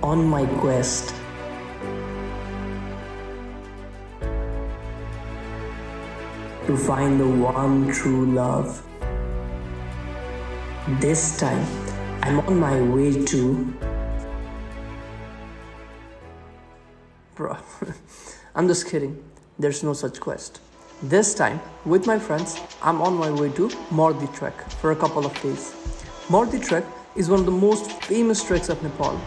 on my quest. To find the one true love. This time, I'm on my way to... Bro, I'm just kidding. There's no such quest. This time, with my friends, I'm on my way to Mordi Trek for a couple of days. Mordi Trek is one of the most famous treks of Nepal.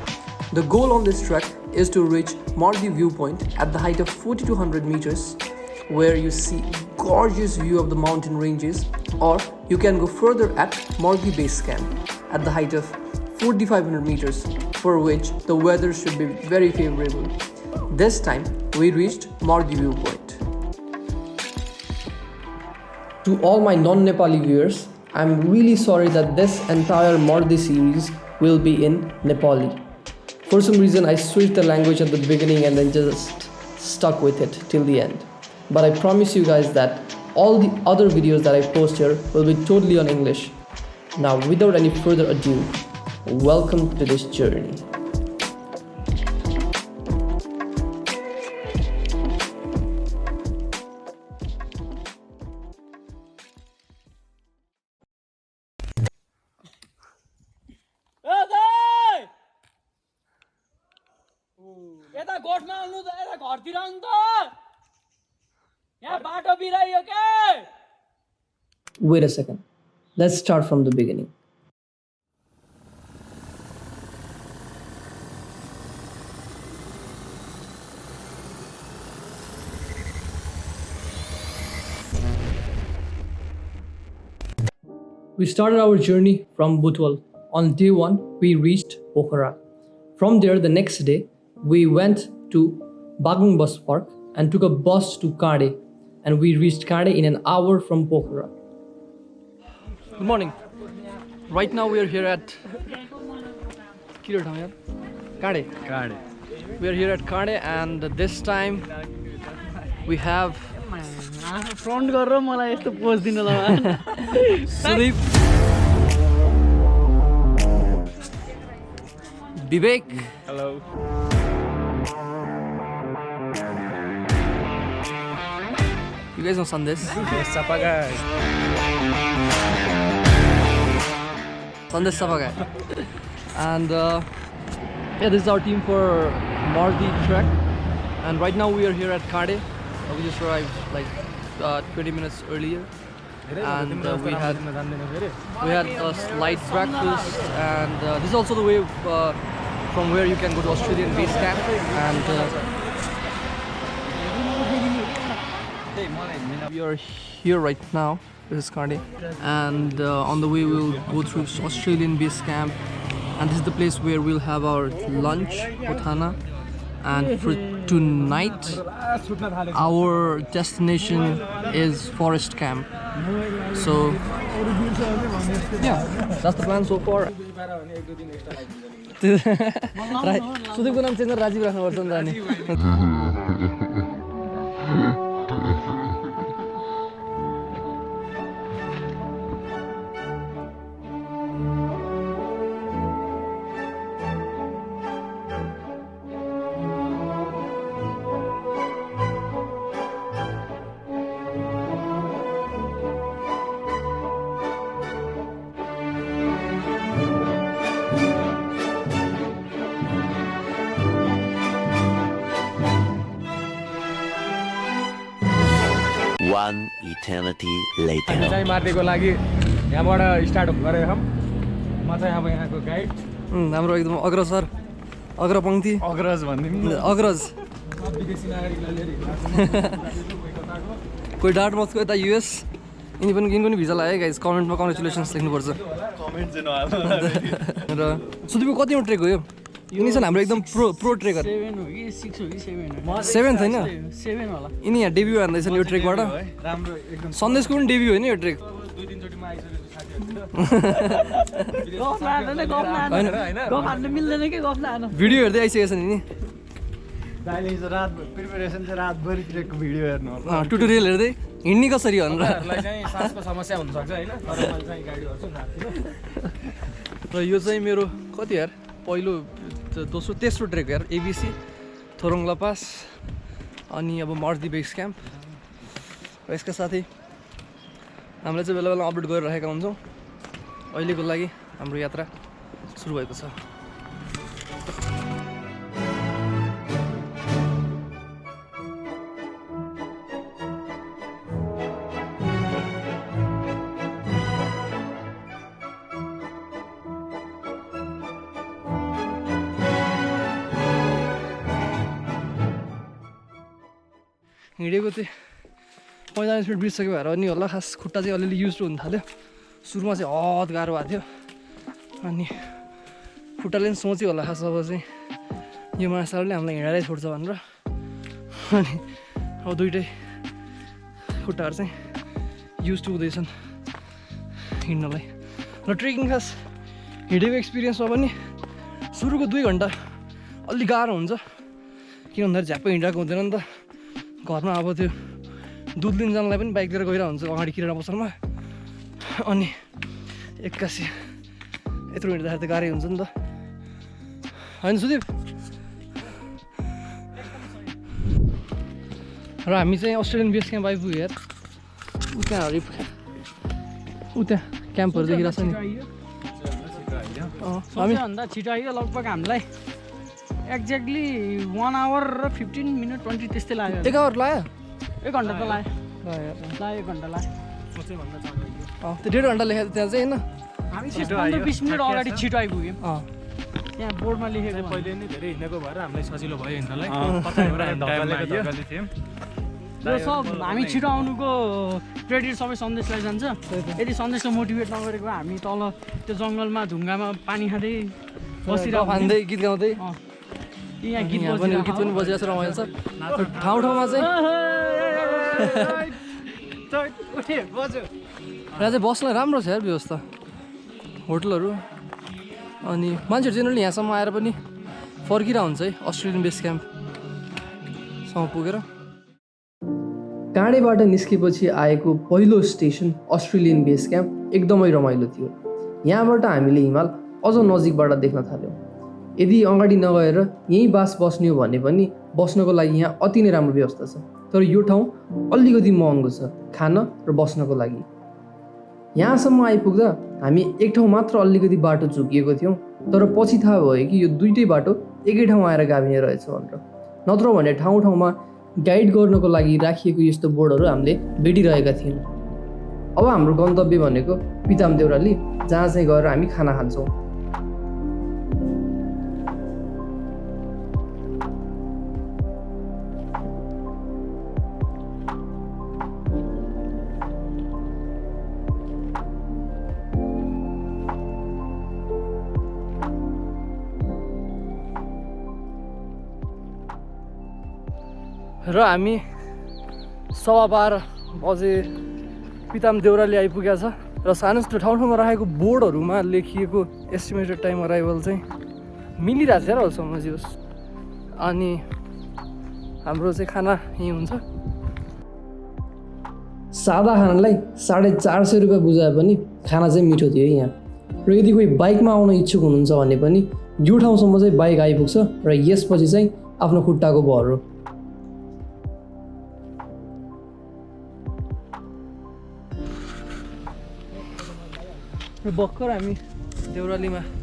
The goal on this trek is to reach Mordi viewpoint at the height of 4200 meters, where you see gorgeous view of the mountain ranges, or you can go further at Mordi Base Camp at the height of 4500 meters, for which the weather should be very favorable. This time, we reached Mordi viewpoint. To all my non-Nepali viewers, I'm really sorry that this entire Mordi series will be in Nepali. For some reason, I switched the language at the beginning and then just stuck with it till the end. But I promise you guys that all the other videos that I post here will be totally on English. Now, without any further ado, welcome to this journey. Wait a second. Let's start from the beginning. We started our journey from Butwal. On day 1, we reached Pokhara. From there, the next day, we went to Bagung Bus Park and took a bus to Kade, and we reached Kade in an hour from Pokhara. Good morning. Right now we are here at Kade. We are here at Kade, and this time we have front गरेर मलाई यस्तो pose दिन ल Sudeep, Vivek. Hello. You guys know Sandesh? Sapagai. Sandesh Sapagai. And yeah, this is our team for Mordi Trek. And right now we are here at Kade. We just arrived like 20 minutes earlier. And we had a slight breakfast. And this is also the way from where you can go to Australian base camp. And we are here right now. This is Kade, and on the way we'll go through Australian base camp, and this is the place where we'll have our lunch, Pothana. And for tonight, our destination is Forest Camp. So yeah, that's the plan so far. सुदेवको नाम चाहिँ राजीव राख्नुपर्छ नि त अनि One eternity later. चाहिँ मार्देको लागि यहाँबाट start गरेको हम म चाहिँ अब यहाँको गाइड हाम्रो एकदम अग्रसर अग्रपंक्ति अग्रज भन्दिनु अग्रज विदेशी नागरिकलाई लिएर कोही डार्टमथको यता युएस यिनी पनि किन भिजा लाग्यो गाइस कमेन्टमा कङ्ग्रेचुलेसन्स लेख्नुपर्छ कमेन्ट चाहिँ नहाल्नु र सुदीपको कतिमा ट्रेक हो यो यिनी छन् हाम्रो एकदम प्रो ट्रेकर 7 हो कि 6 हो कि 7 हो 7 छैन 7 होला यिनी यहाँ डेब्यू हान्दैछन् यो ट्रेकबाट राम्रो एकदम सन्देशको पनि डेब्यू होइन यो ट्रेक दुई तीन चोटी मा गफ लादैन गफ हान्न मिल्दैन के गफ लान भिडियो हेर्दै आइसकेको छ नि दाइले हिजो रात प्रिपरेसन चाहिँ रातभरि ट्रेकको भिडियो हेर्नु होला ट्युटोरियल हेर्दै हिँड्ने कसरी भनेर उनीहरूलाई चाहिँ सासको समस्या हुनसक्छ होइन तर मैले चाहिँ गाडी गर्छु नाच्दिनँ र यो चाहिँ मेरो कति यार पहिलो तेस्रो ट्रेक यार एबिसी थोरङ ला पास अनि अब मर्दी बेस क्याम्प र यसका साथै हामीले चाहिँ बेला बेला अपडेट गरिरहेका हुन्छौँ। अहिलेको लागि हाम्रो यात्रा सुरु भएको छ। हिँडेको चाहिँ 45 मिनट बितिसक्यो भएर अनि होला खास खुट्टा चाहिँ अलिअलि युज हुन थाल्यो। सुरुमा चाहिँ हद गाह्रो भएको थियो अनि खुट्टाले पनि सोच्यो होला खास अब चाहिँ यो माछाहरूले हामीलाई हिँडाएरै छोड्छ भनेर अनि अब दुइटै खुट्टाहरू चाहिँ युज हुँदैछन् हिँड्नलाई। र ट्रेकिङ खास हिँडेको एक्सपिरियन्समा पनि सुरुको 2 घन्टा अलि गाह्रो हुन्छ किन भन्दाखेरि झ्याप्पै हिँडिरहेको हुँदैन नि त। घरमा अब त्यो दुध लिन जानलाई पनि बाइक लिएर गइरहेको हुन्छ अगाडि किराना पसलमा अनि एक्कासी यत्रो हिँड्दाखेरि त गाह्रै हुन्छ नि त होइन सुदीप। र हामी चाहिँ अस्ट्रेलियन बेस क्याम्प आइपुग्यो यार। त्यहाँ क्याम्पहरू देखिरहेको छ नि। सबैभन्दा छिटो आइयो लगभग हामीलाई एक्ज्याक्टली 1 आवर र 15 मिनट 20 त्यस्तै लाग्यो। 1 आवर लाग्यो? 1 घन्टा त लाग्यो। 1 घन्टा लाग्यो। त्यो 1.5 घन्टा लेखेको त्यहाँ चाहिँ होइन हामी 15-20 मिनट अगाडि छिटो आइपुग्यौँ। त्यहाँ बोर्डमा लेखेको पहिले नै धेरै हिँडेको भएर हामीलाई सजिलो भयो हिँड्नलाई। यो सब हामी छिटो आउनुको क्रेडिट सबै सन्देशलाई जान्छ। यदि सन्देशले मोटिभेट नगरेको हामी तल त्यो जङ्गलमा ढुङ्गामा पानी खाँदै बसिरहेको खाँदै गीत गाउँदै यहाँ गीत पनि बजिरहेको छ रमाइलो छ। ठाउँ ठाउँमा चाहिँ यहाँ चाहिँ बस्नलाई राम्रो छ यार व्यवस्था होटलहरू अनि मान्छेहरू जेनरली यहाँसम्म आएर पनि फर्किरहेको हुन्छ है अस्ट्रेलियन बेस क्याम्पसम्म पुगेर। काँडेबाट निस्केपछि आएको पहिलो स्टेसन अस्ट्रेलियन बेस क्याम्प एकदमै रमाइलो थियो। यहाँबाट हामीले हिमाल अझ नजिकबाट देख्न थाल्यौँ। यदि अगाडि नगएर यहीँ बास बस्ने हो भने पनि बस्नको लागि यहाँ अति नै राम्रो व्यवस्था छ। तर यो ठाउँ अलिकति महँगो छ खान र बस्नको लागि। यहाँसम्म आइपुग्दा हामी एक ठाउँ मात्र अलिकति बाटो चुकिएको थियौँ तर पछि थाहा भयो कि यो दुइटै बाटो एकै ठाउँ आएर गाभिने रहेछ भनेर। नत्र भने ठाउँ ठाउँमा गाइड गर्नको लागि राखिएको यस्तो बोर्डहरू हामीले भेटिरहेका थियौँ। अब हाम्रो गन्तव्य भनेको पिताम देउराली जहाँ चाहिँ गएर हामी खाना खान्छौँ। र हामी 12:15 बजे पिताम देउराली आइपुगेको छ र सानो ठाउँ ठाउँमा राखेको बोर्डहरूमा लेखिएको एस्टिमेटेड टाइम अराइभल चाहिँ मिलिरहेको थियो र अहिलेसम्म चाहिँ होस्। अनि हाम्रो चाहिँ खाना यहीँ हुन्छ। सादा खानालाई 450 रुपियाँ बुझाए पनि खाना चाहिँ मिठो थियो यहाँ। र यदि कोही बाइकमा आउन इच्छुक हुनुहुन्छ भने पनि यो ठाउँसम्म चाहिँ बाइक आइपुग्छ र यसपछि चाहिँ आफ्नो खुट्टाको भर हो। र भर्खर हामी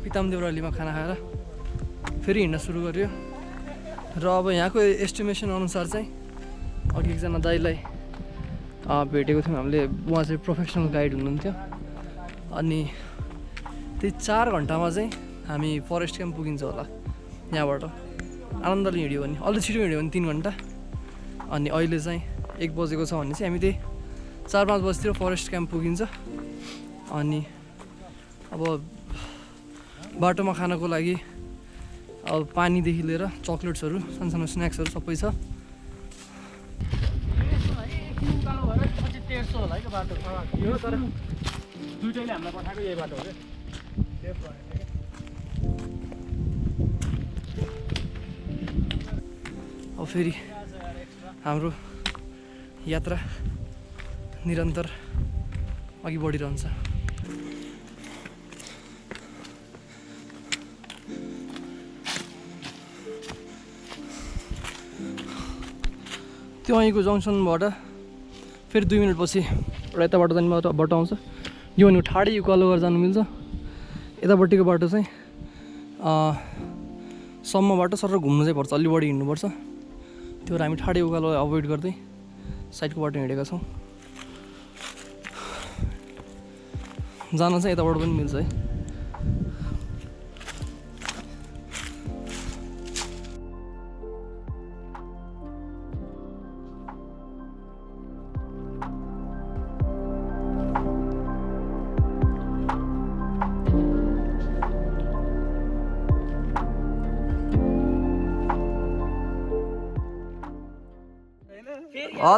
पिताम देउरालीमा खाना खाएर फेरि हिँड्न सुरु गर्यो। र अब यहाँको एस्टिमेसन अनुसार चाहिँ अघि एकजना दाइलाई भेटेको थियौँ हामीले। उहाँ चाहिँ प्रोफेसनल गाइड हुनुहुन्थ्यो अनि त्यही 4 घन्टामा चाहिँ हामी फरेस्ट क्याम्प पुगिन्छ होला। यहाँबाट आनन्दले हिँड्यो भने अलि छिटो हिँड्यो भने 3 घन्टा अनि अहिले चाहिँ 1 बजेको छ भने चाहिँ हामी त्यही 4-5 बजीतिर फरेस्ट क्याम्प पुगिन्छ। अनि अब बाटोमा खानको लागि अब पानीदेखि लिएर चक्लेट्सहरू सानो स्न्याक्सहरू सबै छ। अब फेरि हाम्रो यात्रा निरन्तर अघि बढिरहन्छ। त्यो अहिलेको जङ्सनबाट फेरि 2 मिनटपछि एउटा यताबाट जाने बाटो आउँछ यो भने ठाडै उकालो गरेर जानु मिल्छ यतापट्टिको बाटो चाहिँ सम्मबाट सर घुम्नु चाहिँ पर्छ अलि बढी हिँड्नुपर्छ त्यो भएर हामी ठाडै उकालो अभोइड गर्दै साइडको बाटो हिँडेका छौँ जान चाहिँ यताबाट पनि मिल्छ है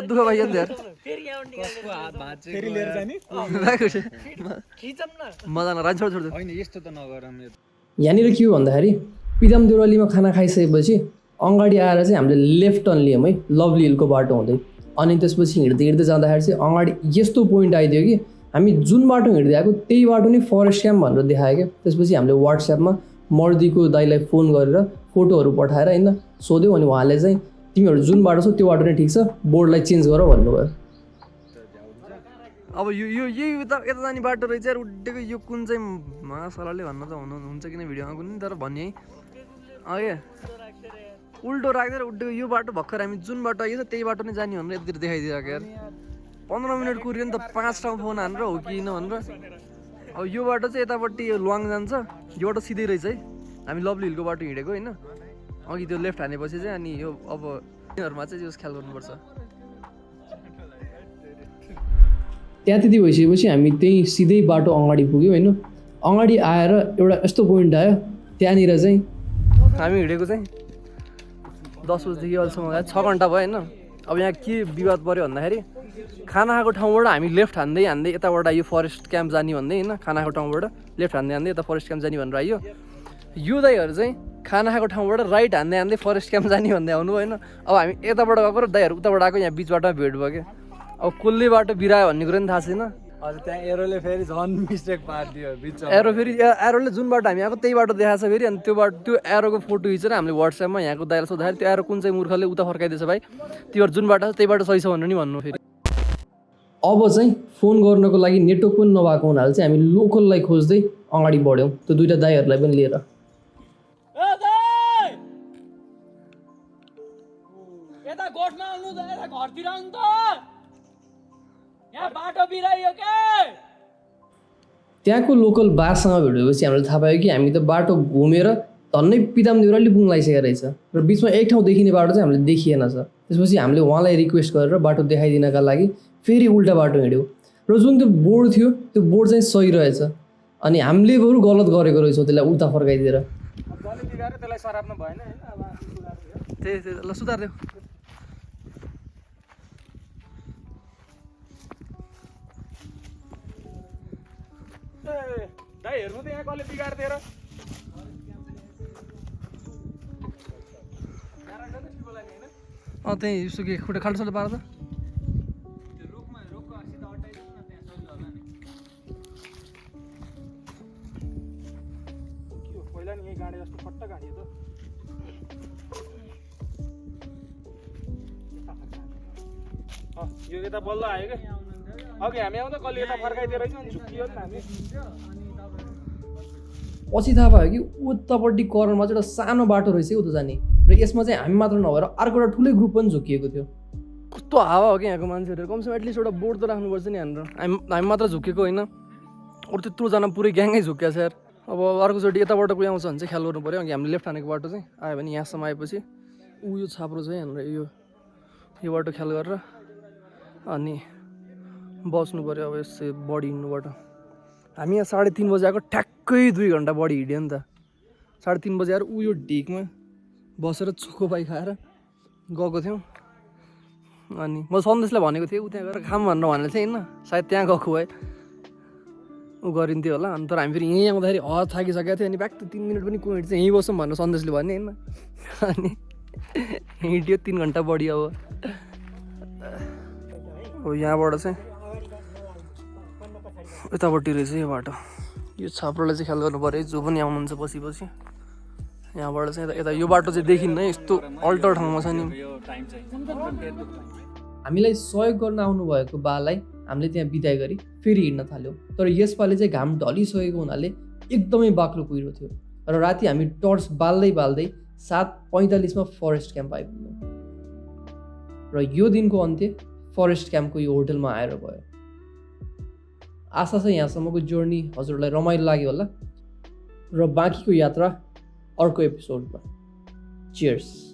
दुःख भइयो नि यार यहाँनिर के हो भन्दाखेरि पिदाम देउरालीमा खाना खाइसकेपछि अगाडि आएर चाहिँ हामीले लेफ्ट टर्न लियौँ है लभली हिलको बाटो हुँदै अनि त्यसपछि हिँड्दै हिँड्दै जाँदाखेरि चाहिँ अगाडि यस्तो पोइन्ट आइदियो कि हामी जुन बाटो हिँड्दै आएको त्यही बाटो नै फरेस्ट क्याम्प भनेर देखायो क्या त्यसपछि हामीले वाट्सएपमा मर्दीको दाइलाई फोन गरेर फोटोहरू पठाएर होइन सोध्यौँ अनि उहाँले चाहिँ तिमीहरू जुन बाटो छ त्यो बाटो नै ठिक छ बोर्डलाई चेन्ज गर भन्नुभयो अब यो यता जाने बाटो रहेछ यार उड्डेको यो कुन चाहिँ मासलाले भन्न त हुन्छ किन भिडियोमा कुनै तर भन्ने है उल्टो राख्दै उड्डेको यो बाटो भर्खर हामी जुन बाटो आइयो छ त्यही बाटो नै जाने भनेर यति देखाइदिएको यार 15 मिनट कुर्यो नि त 5 ठाउँ फोन हानेर हो कि भनेर अब यो बाटो चाहिँ यतापट्टि लुवाङ जान्छ यो बाटो सिधै रहेछ है हामी लभली हिलको बाटो हिँडेको होइन अघि त्यो लेफ्ट हानेपछि चाहिँ अनि यो अब तिनीहरूमा चाहिँ यो ख्याल गर्नुपर्छ त्यहाँ त्यति भइसकेपछि हामी त्यही सिधै बाटो अगाडि पुग्यौँ होइन अगाडि आएर एउटा यस्तो पोइन्ट आयो त्यहाँनिर चाहिँ हामी हिँडेको चाहिँ 10 बजीदेखि अहिलेसम्म 6 घन्टा भयो होइन अब यहाँ के विवाद पऱ्यो भन्दाखेरि खाना खाएको ठाउँबाट हामी लेफ्ट हान्दै यताबाट यो फरेस्ट क्याम्प जाने भन्दै होइन खाना खाएको ठाउँबाट लेफ्ट हान्दै यता फरेस्ट क्याम्प जाने भनेर आयो यो दाइहरू चाहिँ खाना खाएको ठाउँबाट राइट हान्दै फरेस्ट क्याम्प जाने भन्दै आउनु होइन अब हामी यताबाट गएको र दाइहरू उताबाट आएको यहाँ बिच बाटोमा भेट भयो क्या अब कसले बाटो बिरायो भन्ने कुरो पनि थाहा छैन हजुर त्यहाँ एरोले फेरि झन् मिस्टेक पारिदियो बिच एरोले जुन बाटो हामी आएको त्यही बाटो देखाएको छ फेरि अनि त्यो बाटो त्यो एरोको फोटो खिचेर हामीले वाट्सएपमा यहाँको दाइलाई सोद्धाखेरि त्यो एरो कुन चाहिँ मूर्खले उता फर्काइदिएछ भाइ तिमीहरू जुन बाटो छ त्यही बाटो सही छ भनेर नि भन्नु फेरि अब चाहिँ फोन गर्नको लागि नेटवर्क पनि नभएको हुनाले चाहिँ हामी लोकललाई खोज्दै अगाडि बढ्यौँ त्यो दुइटा दाइहरूलाई पनि लिएर त्यहाँको लोकल बासँग भेटेपछि हामीले थाहा पायो कि हामी त बाटो घुमेर धन्नै पिदाम देउराली पुग्न लागिसकेको रहेछ र बिचमा एक ठाउँ देखिने बाटो चाहिँ हामीले देखिएन छ त्यसपछि हामीले उहाँलाई रिक्वेस्ट गरेर बाटो देखाइदिनका लागि फेरि उल्टा बाटो हिँड्यौँ र जुन त्यो बोर्ड थियो त्यो बोर्ड चाहिँ सही रहेछ अनि हामीले बरु गलत गरेको रहेछौँ त्यसलाई उल्टा फर्काइदिएर ल सुधार्दियो दाइ हेर्नु त यहाँ कसले बिगार्दिएर त्यही यसो के खुट्टा खाल्टोसाल्टो पार त पहिला नि यही गाडी जस्तो फट्ट गाडी त यो यता बल्ल आयो क्या अघि हामी आउँदा कसले यता फर्काइदिएर अनि झुक्कियो नि हामी पछि थाहा भयो कि उतापट्टि कर्नरमा चाहिँ एउटा सानो बाटो रहेछ उता जाने र यसमा चाहिँ हामी मात्र नभएर अर्को एउटा ठुलै ग्रुप पनि झुकिएको थियो कस्तो हावा हो कि यहाँको मान्छेहरू कमसेकम एटलिस्ट एउटा बोर्ड त राख्नुपर्छ नि हाम्रो हामी मात्र झुकेको होइन अरू त्यत्रोजना पुरै ग्याङै झुक्या छ यार अब अर्कोचोटि यताबाट कोही आउँछ भने चाहिँ ख्याल गर्नु पऱ्यो अघि हामीले लेफ्ट हानेको बाटो चाहिँ आयो भने यहाँसम्म आएपछि यो छाप्रो चाहिँ हाम्रो यो बाटो ख्याल गरेर अनि बस्नु पऱ्यो अब यसै बढी हिँड्नुबाट हामी यहाँ 3:30 बजी आएको ठ्याक्कै 2 घन्टा बढी हिँड्यो नि त 3:30 बजी आएर यो ढिकमा बसेर चोखो पाइ खाएर गएको थियौँ अनि म सन्देशलाई भनेको थिएँ ऊ त्यहाँ गएर खाम भनेर भनेको थिएँ होइन सायद त्यहाँ गएको भए ऊ गरिन्थ्यो होला अनि तर हामी फेरि यहीँ आउँदाखेरि थाकिसकेको थियो अनि ब्याक 3 मिनट पनि को हिँड्छ यहीँ बस्छौँ भनेर सन्देशले भने होइन अनि हिँड्यो 3 घन्टा बढी अब यहाँबाट चाहिँ यतापट्टि रहेछ यो बाटो यो छाप्रोलाई चाहिँ ख्याल गर्नु पऱ्यो जो पनि आउनुहुन्छ पछि यहाँबाट चाहिँ यता यो बाटो चाहिँ देखिन्न यस्तो अल्टर ठाउँमा छ नि हामीलाई सहयोग गर्न आउनुभएको बालाई हामीले त्यहाँ बिदाई गरी फेरि हिँड्न थाल्यौँ। तर यसपालि चाहिँ घाम ढलिसकेको हुनाले एकदमै बाक्लो कुहिरो थियो र राति हामी टर्च बाल्दै 7:45 फरेस्ट क्याम्प आइपुग्यौँ र यो दिनको अन्त्य फरेस्ट क्याम्पको यो होटलमा आएर भयो। आशा छ यहाँसम्मको जर्नी हजुरलाई रमाइलो लाग्यो होला र बाँकीको यात्रा अर्को एपिसोडमा। चियर्स।